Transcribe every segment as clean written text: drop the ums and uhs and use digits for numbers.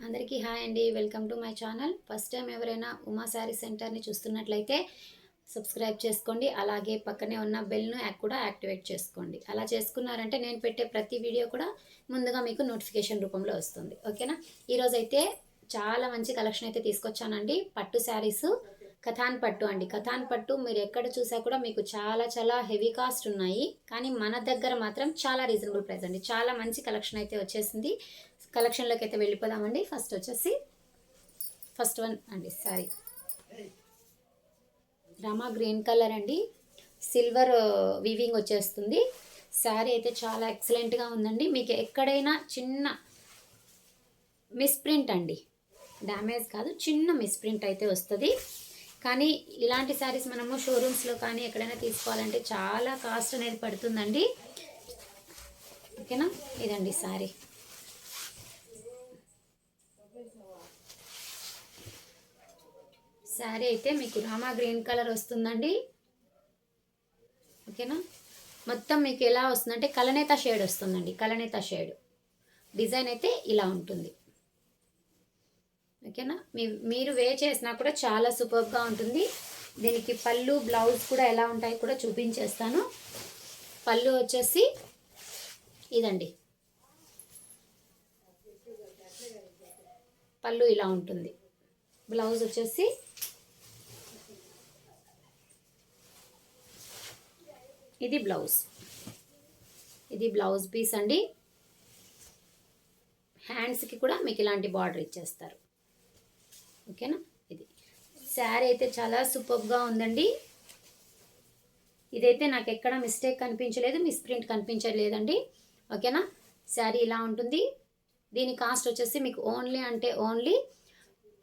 అందరికీ హాయ్ అండి. Welcome to my channel. First time ఎవరైనా ఉమా శారీ సెంటర్ని చూస్తున్నట్లయితే సబ్స్క్రైబ్ చేసుకోండి. అలాగే పక్కనే ఉన్న బెల్ను కూడా యాక్టివేట్ చేసుకోండి. అలా చేసుకున్నారంటే నేను పెట్టే ప్రతి వీడియో కూడా ముందుగా మీకు నోటిఫికేషన్ రూపంలో వస్తుంది. ఓకేనా? ఈరోజైతే చాలా మంచి కలెక్షన్ అయితే తీసుకొచ్చానండి. పట్టు శారీసు, కథాన్ పట్టు అండి. కథాన్ పట్టు మీరు ఎక్కడ చూసా కూడా మీకు చాలా చాలా హెవీ కాస్ట్ ఉన్నాయి. కానీ మన దగ్గర మాత్రం చాలా రీజనబుల్ ప్రైస్ అండి. చాలా మంచి కలెక్షన్ అయితే వచ్చేసింది. కలెక్షన్లోకి అయితే వెళ్ళిపోదామండి. ఫస్ట్ వన్ అండి సారీ రామా గ్రీన్ కలర్ అండి. సిల్వర్ వీవింగ్ వచ్చేస్తుంది. శారీ అయితే చాలా ఎక్సలెంట్గా ఉందండి. మీకు ఎక్కడైనా చిన్న మిస్ప్రింట్ అండి, డ్యామేజ్ కాదు, చిన్న మిస్ప్రింట్ అయితే వస్తుంది. కానీ ఇలాంటి శారీస్ మనము షోరూమ్స్లో కానీ ఎక్కడైనా తీసుకోవాలంటే చాలా కాస్ట్ అనేది పడుతుందండి. ఓకేనా? ఇదండి శారీ. శారీ అయితే మీకు రామా గ్రీన్ కలర్ వస్తుందండి. ఓకేనా? మొత్తం మీకు ఎలా వస్తుందంటే కలనేత షేడ్ వస్తుందండి. కలనేత షేడ్ డిజైన్ అయితే ఇలా ఉంటుంది. ఓకేనా? మీరు వే చేసినా కూడా చాలా సూపర్గా ఉంటుంది. దీనికి పళ్ళు, బ్లౌజ్ కూడా ఎలా ఉంటాయి కూడా చూపించేస్తాను. పళ్ళు వచ్చేసి ఇదండి. పళ్ళు ఇలా ఉంటుంది. బ్లౌజ్ వచ్చేసి ఇది బ్లౌజ్ పీస్ అండి. హ్యాండ్స్కి కూడా మీకు ఇలాంటి బార్డర్ ఇచ్చేస్తారు. ఓకేనా? ఇది శారీ అయితే చాలా సూపర్గా ఉందండి. ఇదైతే నాకు ఎక్కడ మిస్టేక్ కనిపించలేదు, మిస్ప్రింట్ కనిపించలేదండి. ఓకేనా? శారీ ఇలా ఉంటుంది. దీని కాస్ట్ వచ్చేసి మీకు ఓన్లీ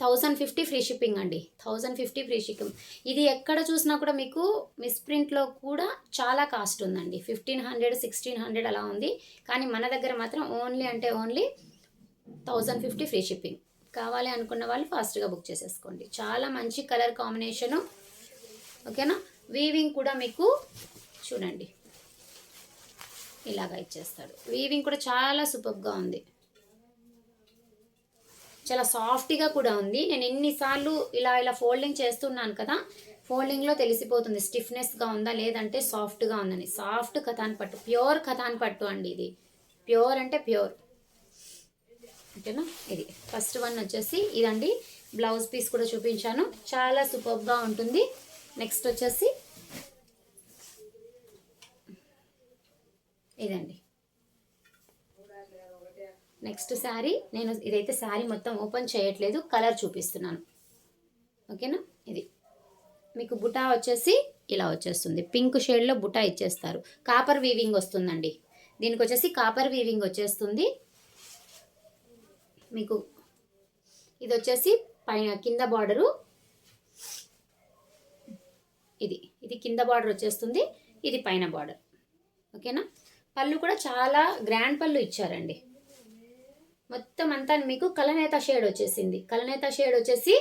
1050 ఫ్రీ షిప్పింగ్ అండి. 1050 ఫ్రీ షిప్పింగ్. ఇది ఎక్కడ చూసినా కూడా మీకు మిస్ప్రింట్లో కూడా చాలా కాస్ట్ ఉందండి. 1500, 1600 అలా ఉంది. కానీ మన దగ్గర మాత్రం ఓన్లీ 1050 ఫ్రీ షిప్పింగ్. కావాలి అనుకున్న వాళ్ళు ఫాస్ట్గా బుక్ చేసేసుకోండి. చాలా మంచి కలర్ కాంబినేషను. ఓకేనా? వీవింగ్ కూడా మీకు చూడండి ఇలాగా ఇచ్చేస్తాడు. వీవింగ్ కూడా చాలా సూపర్గా ఉంది. చాలా సాఫ్ట్గా కూడా ఉంది. నేను ఎన్నిసార్లు ఇలా ఫోల్డింగ్ చేస్తున్నాను కదా, ఫోల్డింగ్లో తెలిసిపోతుంది స్టిఫ్నెస్గా ఉందా లేదంటే సాఫ్ట్గా ఉందని. సాఫ్ట్ కథాన్ పట్టు, ప్యూర్ కథాన్ పట్టు అండి. ఇది ప్యూర్ అంటే ప్యూర్. ఓకేనా? ఇది ఫస్ట్ వన్ వచ్చేసి ఇదండి. బ్లౌజ్ పీస్ కూడా చూపించాను. చాలా సూపర్గా ఉంటుంది. నెక్స్ట్ వచ్చేసి ఇదండి. నెక్స్ట్ శారీ. నేను ఇదైతే శారీ మొత్తం ఓపెన్ చేయట్లేదు, కలర్ చూపిస్తున్నాను. ఓకేనా? ఇది మీకు బుటా వచ్చేసి ఇలా వచ్చేస్తుంది. పింక్ షేడ్లో బుటా ఇచ్చేస్తారు. కాపర్ వీవింగ్ వస్తుందండి. దీనికి వచ్చేసి కాపర్ వీవింగ్ వచ్చేస్తుంది. మీకు ఇది వచ్చేసి పైన కింద బార్డరు. ఇది కింద బార్డర్ వచ్చేస్తుంది. ఇది పైన బార్డర్. ఓకేనా? పళ్ళు కూడా చాలా గ్రాండ్ పళ్ళు ఇచ్చారండి. మొత్తం అంతా మీకు కలనేత షేడ్ వచ్చేసింది. కలనేత షేడ్ వచ్చేసి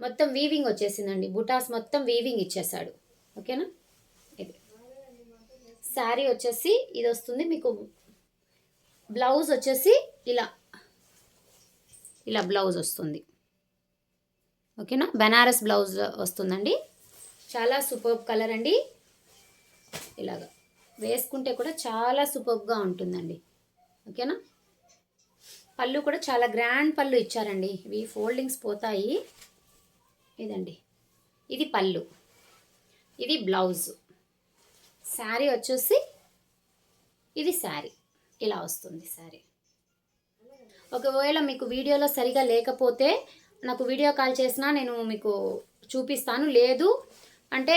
మొత్తం వీవింగ్ వచ్చేసిందండి. బుటాస్ మొత్తం వీవింగ్ ఇచ్చేసాడు. ఓకేనా? ఇది శారీ వచ్చేసి ఇది వస్తుంది. మీకు బ్లౌజ్ వచ్చేసి ఇలా బ్లౌజ్ వస్తుంది. ఓకేనా? బెనారస్ బ్లౌజ్ వస్తుందండి. చాలా సూపర్బ్ కలర్ అండి. ఇలాగా వేసుకుంటే కూడా చాలా సూపర్గా ఉంటుందండి. ఓకేనా? పళ్ళు కూడా చాలా గ్రాండ్ పళ్ళు ఇచ్చారండి. ఇవి ఫోల్డింగ్స్ పోతాయి. ఇదండి. ఇది పళ్ళు, ఇది బ్లౌజ్. శారీ వచ్చేసి ఇది శారీ ఇలా వస్తుంది. శారీ ఒకవేళ మీకు వీడియోలో సరిగా లేకపోతే నాకు వీడియో కాల్ చేసినా నేను మీకు చూపిస్తాను. లేదు అంటే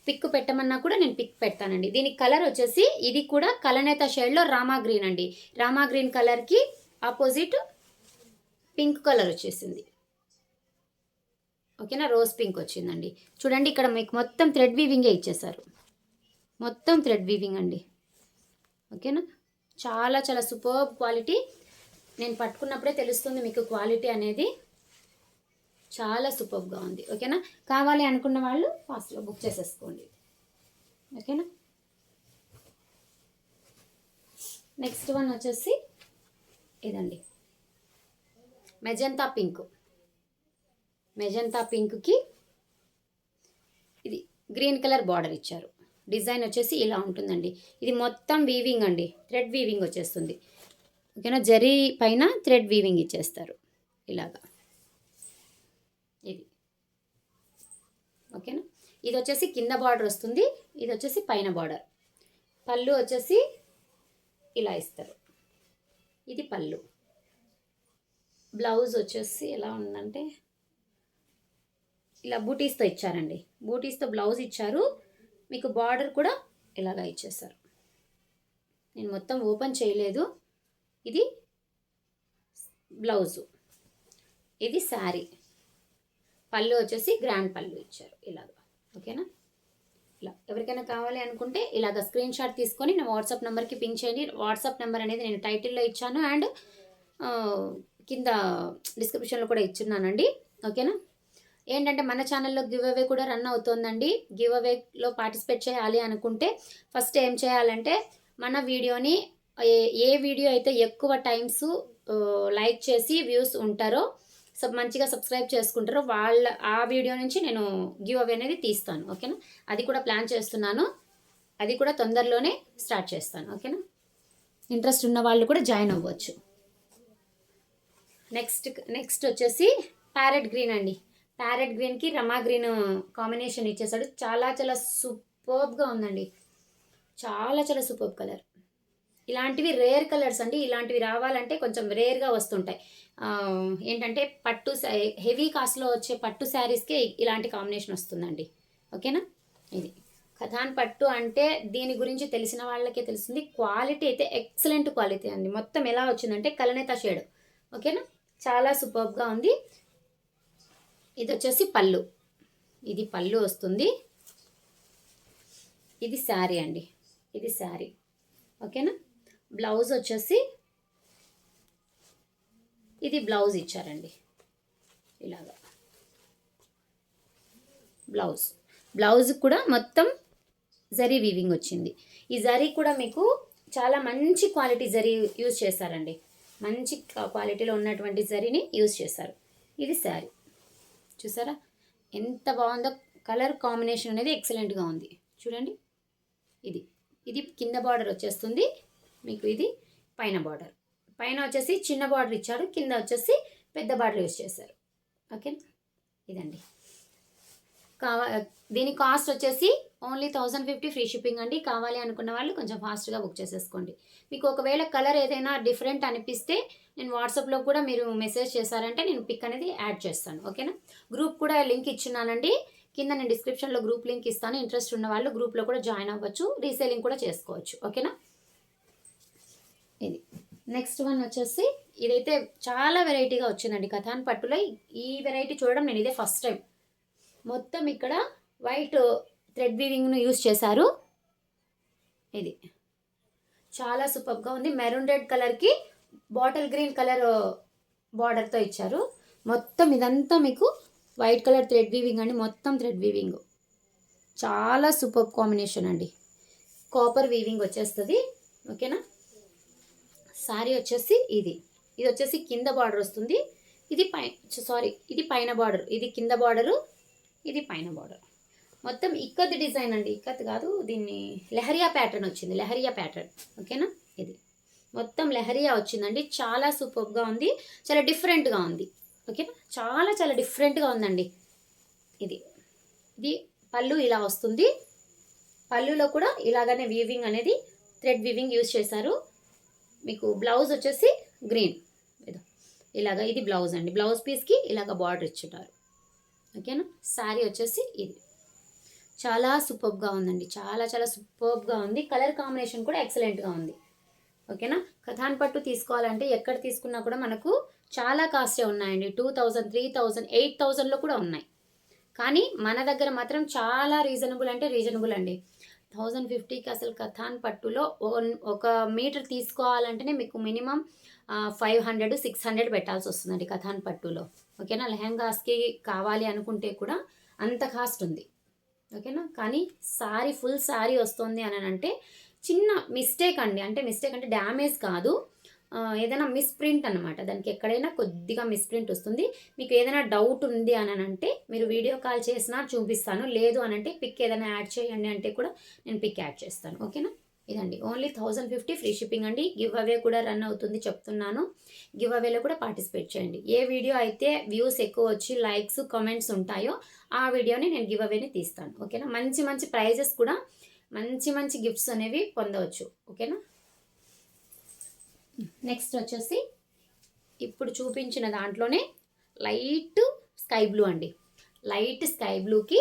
పిక్ పెట్టమన్నా కూడా నేను పిక్ పెడతానండి. దీనికి కలర్ వచ్చేసి ఇది కూడా కలనేత షేడ్లో రామా గ్రీన్ అండి. రామా గ్రీన్ కలర్కి ఆపోజిట్ పింక్ కలర్ వచ్చేసింది. ఓకేనా? రోజ్ పింక్ వచ్చిందండి. చూడండి ఇక్కడ మీకు మొత్తం థ్రెడ్ వీవింగే ఇచ్చేసారు. మొత్తం థ్రెడ్ వీవింగ్ అండి. ఓకేనా? చాలా చాలా సూపర్ క్వాలిటీ. నేను పట్టుకున్నప్పుడే తెలుస్తుంది మీకు క్వాలిటీ అనేది. చాలా సూపర్గా ఉంది. ఓకేనా? కావాలి అనుకున్న వాళ్ళు ఫాస్ట్గా బుక్ చేసేసుకోండి. ఓకేనా? నెక్స్ట్ వన్ వచ్చేసి ఇదండి. మెజంతా పింక్కి ఇది గ్రీన్ కలర్ బార్డర్ ఇచ్చారు. డిజైన్ వచ్చేసి ఇలా ఉంటుందండి. ఇది మొత్తం వీవింగ్ అండి, థ్రెడ్ వీవింగ్ వచ్చేస్తుంది. ఓకేనా, జరీ పైన థ్రెడ్ వీవింగ్ ఇచ్చేస్తారు ఇలాగా. ఇది ఓకేనా. ఇది వచ్చేసి కింద బార్డర్ వస్తుంది, ఇది వచ్చేసి పైన బార్డర్. పళ్ళు వచ్చేసి ఇలా ఇస్తారు, ఇది పళ్ళు. బ్లౌజ్ వచ్చేసి ఎలా ఉందంటే ఇలా బూటీస్తో ఇచ్చారండి, బూటీస్తో బ్లౌజ్ ఇచ్చారు. మీకు బార్డర్ కూడా ఇలాగా ఇచ్చేస్తారు. నేను మొత్తం ఓపెన్ చేయలేదు. ఇది బ్లౌజు, ఇది శారీ. పళ్ళు వచ్చేసి గ్రాండ్ పళ్ళు ఇచ్చారు ఇలాగా. ఓకేనా, ఇలా ఎవరికైనా కావాలి అనుకుంటే ఇలాగ స్క్రీన్ షాట్ తీసుకొని నా వాట్సాప్ నెంబర్కి పింక్ చేయండి. వాట్సాప్ నెంబర్ అనేది నేను టైటిల్లో ఇచ్చాను అండ్ కింద డిస్క్రిప్షన్లో కూడా ఇచ్చున్నానండి. ఓకేనా, ఏంటంటే మన ఛానల్లో గివ్ అవే కూడా రన్ అవుతుందండి. గివ్ అవేలో పార్టిసిపేట్ చేయాలి అనుకుంటే ఫస్ట్ ఏం చేయాలంటే మన వీడియోని ఏ వీడియో అయితే ఎక్కువ టైమ్స్ లైక్ చేసి వ్యూస్ ఉంటారో మంచిగా సబ్స్క్రైబ్ చేసుకుంటారో ఆ వీడియో నుంచి నేను గివ్ అవే అనేది తీస్తాను. ఓకేనా, అది కూడా ప్లాన్ చేస్తున్నాను, అది కూడా తొందరలోనే స్టార్ట్ చేస్తాను. ఓకేనా, ఇంట్రెస్ట్ ఉన్న వాళ్ళు కూడా జాయిన్ అవ్వచ్చు. నెక్స్ట్ వచ్చేసి ప్యారెట్ గ్రీన్ అండి. ప్యారెట్ గ్రీన్కి రమా గ్రీన్ కాంబినేషన్ ఇచ్చేసాడు. చాలా చాలా సూపర్బ్గా ఉందండి, చాలా చాలా సూపర్బ్ కలర్. ఇలాంటివి రేర్ కలర్స్ అండి, ఇలాంటివి రావాలంటే కొంచెం రేర్గా వస్తుంటాయి. ఏంటంటే పట్టు హెవీ కాస్ట్లో వచ్చే పట్టు శారీస్కే ఇలాంటి కాంబినేషన్ వస్తుందండి. ఓకేనా, ఇది కథాన్ పట్టు అంటే దీని గురించి తెలిసిన వాళ్ళకే తెలుస్తుంది. క్వాలిటీ అయితే ఎక్సలెంట్ క్వాలిటీ అండి. మొత్తం ఎలా వచ్చిందంటే కలనేత షేడ్. ఓకేనా, చాలా సూపర్బ్గా ఉంది. ఇది వచ్చేసి పళ్ళు, ఇది పళ్ళు వస్తుంది. ఇది శారీ అండి, ఇది శారీ. ఓకేనా, బ్లౌజ్ వచ్చేసి ఇది బ్లౌజ్ ఇచ్చారండి ఇలాగా. బ్లౌజ్ కూడా మొత్తం జరీ వీవింగ్ వచ్చింది. ఈ జరీ కూడా మీకు చాలా మంచి క్వాలిటీ జరీ యూజ్ చేశారండి, మంచి క్వాలిటీలో ఉన్నటువంటి జరీని యూజ్ చేశారు. ఇది శారీ చూసారా ఎంత బాగుందో, కలర్ కాంబినేషన్ అనేది ఎక్సలెంట్గా ఉంది చూడండి. ఇది కింద బార్డర్ వచ్చేస్తుంది మీకు, ఇది పైన బార్డర్. పైన వచ్చేసి చిన్న బార్డర్ ఇచ్చారు, కింద వచ్చేసి పెద్ద బార్డర్ యూజ్ చేశారు. ఓకే, ఇదండి. దీని కాస్ట్ వచ్చేసి ఓన్లీ 1050 ఫ్రీ షిప్పింగ్ అండి. కావాలి అనుకున్న వాళ్ళు కొంచెం ఫాస్ట్గా బుక్ చేసేసుకోండి. మీకు ఒకవేళ కలర్ ఏదైనా డిఫరెంట్ అనిపిస్తే నేను వాట్సాప్లో కూడా మీరు మెసేజ్ చేశారంటే నేను పిక్ అనేది యాడ్ చేస్తాను. ఓకేనా, గ్రూప్ కూడా లింక్ ఇచ్చున్నానండి కింద, నేను డిస్క్రిప్షన్లో గ్రూప్ లింక్ ఇస్తాను. ఇంట్రెస్ట్ ఉన్న వాళ్ళు గ్రూప్లో కూడా జాయిన్ అవ్వచ్చు, రీసేలింగ్ కూడా చేసుకోవచ్చు. ఓకేనా, ఇది నెక్స్ట్ వన్ వచ్చేసి ఇదైతే చాలా వెరైటీగా వచ్చిందండి కథాన్ పట్టులో. ఈ వెరైటీ చూడడం నేను ఇదే ఫస్ట్ టైం. మొత్తం ఇక్కడ వైట్ థ్రెడ్ వీవింగ్ను యూస్ చేశారు. ఇది చాలా సూపర్గా ఉంది. మెరూన్ రెడ్ కలర్కి బాటిల్ గ్రీన్ కలర్ బార్డర్తో ఇచ్చారు. మొత్తం ఇదంతా మీకు వైట్ కలర్ థ్రెడ్ వీవింగ్ అండి, మొత్తం థ్రెడ్ వీవింగ్. చాలా సూపర్ కాంబినేషన్ అండి. కాపర్ వీవింగ్ వచ్చేస్తుంది. ఓకేనా, శారీ వచ్చేసి ఇది వచ్చేసి కింద బార్డర్ వస్తుంది. ఇది ఇది పైన బార్డర్, ఇది కింద బార్డరు, ఇది పైన బార్డర్. మొత్తం ఇక్కత్ డిజైన్ అండి, ఇక్కత్ కాదు, దీన్ని లెహరియా ప్యాటర్న్ వచ్చింది, లెహరియా ప్యాటర్న్. ఓకేనా, ఇది మొత్తం లెహరియా వచ్చిందండి. చాలా సూపర్గా ఉంది, చాలా డిఫరెంట్గా ఉంది. ఓకేనా, చాలా చాలా డిఫరెంట్గా ఉందండి. ఇది పళ్ళు ఇలా వస్తుంది. పళ్ళులో కూడా ఇలాగనే వీవింగ్ అనేది థ్రెడ్ వీవింగ్ యూజ్ చేశారు. మీకు బ్లౌజ్ వచ్చేసి గ్రీన్ ఇలాగ, ఇది బ్లౌజ్ అండి. బ్లౌజ్ పీస్కి ఇలాగ బార్డర్ ఇచ్చుంటారు. ఓకేనా, శారీ వచ్చేసి ఇది చాలా సూపర్గా ఉందండి, చాలా చాలా సూపర్గా ఉంది. కలర్ కాంబినేషన్ కూడా ఎక్సలెంట్గా ఉంది. ఓకేనా, కథాన్ పట్టు తీసుకోవాలంటే ఎక్కడ తీసుకున్నా కూడా మనకు చాలా కాస్టే ఉన్నాయండి. 2000, 3000, 8000లో కూడా ఉన్నాయి. కానీ మన దగ్గర మాత్రం చాలా రీజనబుల్ అంటే రీజనబుల్ అండి. 1050కి అసలు కథాన్ పట్టులో ఒక మీటర్ తీసుకోవాలంటేనే మీకు మినిమం 500, 600 పెట్టాల్సి వస్తుందండి కథాన్ పట్టులో. ఓకేనా, లెహంగాస్కి కావాలి అనుకుంటే కూడా అంత కాస్ట్ ఉంది. ఓకేనా, కానీ ఫుల్ శారీ వస్తుంది అని అంటే చిన్న మిస్టేక్ అండి. అంటే మిస్టేక్ అంటే డ్యామేజ్ కాదు, ఏదైనా మిస్‌ప్రింట్ అనమాట. దానికి ఎక్కడైనా కొద్దిగా మిస్‌ప్రింట్ వస్తుంది. మీకు ఏదైనా డౌట్ ఉంది అనంటే మీరు వీడియో కాల్ చేసినా చూపిస్తాను. లేదు అనంటే పిక్ ఏదైనా యాడ్ చేయండి అంటే కూడా నేను పిక్ యాడ్ చేస్తాను. ఓకేనా? ఇదండి. ఓన్లీ 1050 ఫ్రీ షిప్పింగ్ అండి. గివ్ అవే కూడా రన్ అవుతుంది చెప్తున్నాను. గివ్ అవేలో కూడా పార్టిసిపేట్ చేయండి. ఏ వీడియో అయితే వ్యూస్ ఎక్కువ వచ్చి లైక్స్, కామెంట్స్ ఉంటాయో ఆ వీడియోని నేను గివ్ అవేని తీస్తాను. ఓకేనా? మంచి మంచి ప్రైజెస్ కూడా మంచి మంచి గిఫ్ట్స్ అనేవి పొందవచ్చు. ఓకేనా? నెక్స్ట్ వచ్చేసి ఇప్పుడు చూపించిన దాంట్లోనే లైట్ స్కై బ్లూ అండి. లైట్ స్కై బ్లూకి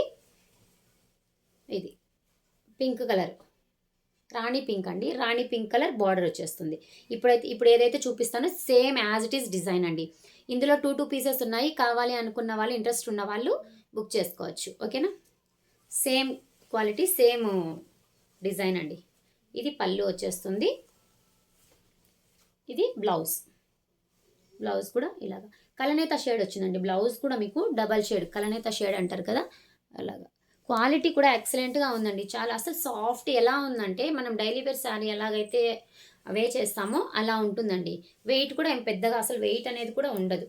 ఇది పింక్ కలర్, రాణి పింక్ అండి. రాణి పింక్ కలర్ బార్డర్ వచ్చేస్తుంది. ఇప్పుడు ఏదైతే చూపిస్తానో same as it is design అండి. ఇందులో 2 పీసెస్ ఉన్నాయి. కావాలి అనుకున్న వాళ్ళు, ఇంట్రెస్ట్ ఉన్న వాళ్ళు బుక్ చేసుకోవచ్చు. ఓకేనా? సేమ్ క్వాలిటీ, సేమ్ డిజైన్ అండి. ఇది పళ్ళు వచ్చేస్తుంది. ఇది బ్లౌజ్. బ్లౌజ్ కూడా ఇలాగా కలనేత షేడ్ వచ్చిందండి. బ్లౌజ్ కూడా మీకు డబల్ షేడ్, కలనేత షేడ్ అంటారు కదా అలాగా. క్వాలిటీ కూడా ఎక్సలెంట్గా ఉందండి. చాలా అసలు సాఫ్ట్ ఎలా ఉందంటే మనం డైలీ వేర్ శారీ ఎలాగైతే అవే చేస్తామో అలా ఉంటుందండి. వెయిట్ కూడా ఏం పెద్దగా అసలు వెయిట్ అనేది కూడా ఉండదు.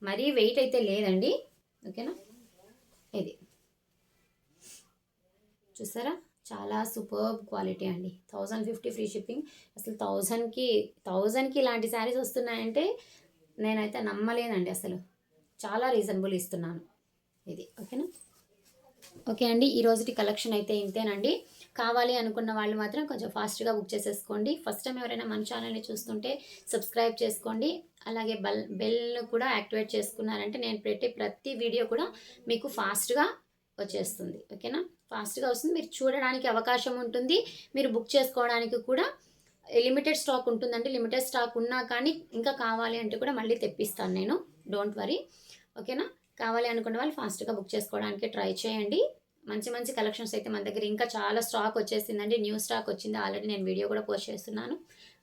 మరీ వెయిట్ అయితే లేదండి. ఓకేనా? ఇది చూసారా, చాలా సూపర్బ్ క్వాలిటీ అండి. 1050 ఫ్రీ షిప్పింగ్. అసలు 1000కి ఇలాంటి శారీస్ వస్తున్నాయంటే నేనైతే నమ్మలేనండి అసలు. చాలా రీజనబుల్ ఇస్తున్నాను ఇది. ఓకేనా? ఓకే అండి, ఈ రోజుటి కలెక్షన్ అయితే ఇంతేనండి. కావాలి అనుకున్న వాళ్ళు మాత్రం కొంచెం ఫాస్ట్గా బుక్ చేసేసుకోండి. ఫస్ట్ టైం ఎవరైనా మన ఛానల్ని చూస్తుంటే సబ్స్క్రైబ్ చేసుకోండి. అలాగే బెల్ కూడా యాక్టివేట్ చేసుకున్నారంటే నేను పెట్టే ప్రతి వీడియో కూడా మీకు ఫాస్ట్గా వచ్చేస్తుంది. ఓకేనా? ఫాస్ట్గా వస్తుంది. మీరు చూడడానికి అవకాశం ఉంటుంది. మీరు బుక్ చేసుకోవడానికి కూడా లిమిటెడ్ స్టాక్ ఉంటుందండి. లిమిటెడ్ స్టాక్ ఉన్నా కానీ ఇంకా కావాలి అంటే కూడా మళ్ళీ తెప్పిస్తాను నేను. Don't worry. ఓకేనా? కావాలి అనుకున్న వాళ్ళు ఫాస్ట్గా బుక్ చేసుకోవడానికి ట్రై చేయండి. మంచి మంచి కలెక్షన్స్ అయితే మన దగ్గర ఇంకా చాలా స్టాక్ వచ్చేసిందండి. న్యూ స్టాక్ వచ్చింది ఆల్రెడీ. నేను వీడియో కూడా పోస్ట్ చేస్తున్నాను.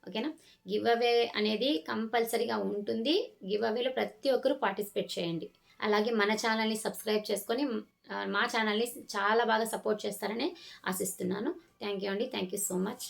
ఓకేనా? గివ్ అవే అనేది కంపల్సరీగా ఉంటుంది. గివ్ అవేలో ప్రతి ఒక్కరూ పార్టిసిపేట్ చేయండి. అలాగే మన ఛానల్ని సబ్స్క్రైబ్ చేసుకొని మా ఛానల్ని చాలా బాగా సపోర్ట్ చేస్తారని ఆశిస్తున్నాను. థ్యాంక్ యూ అండి. Thank you so much.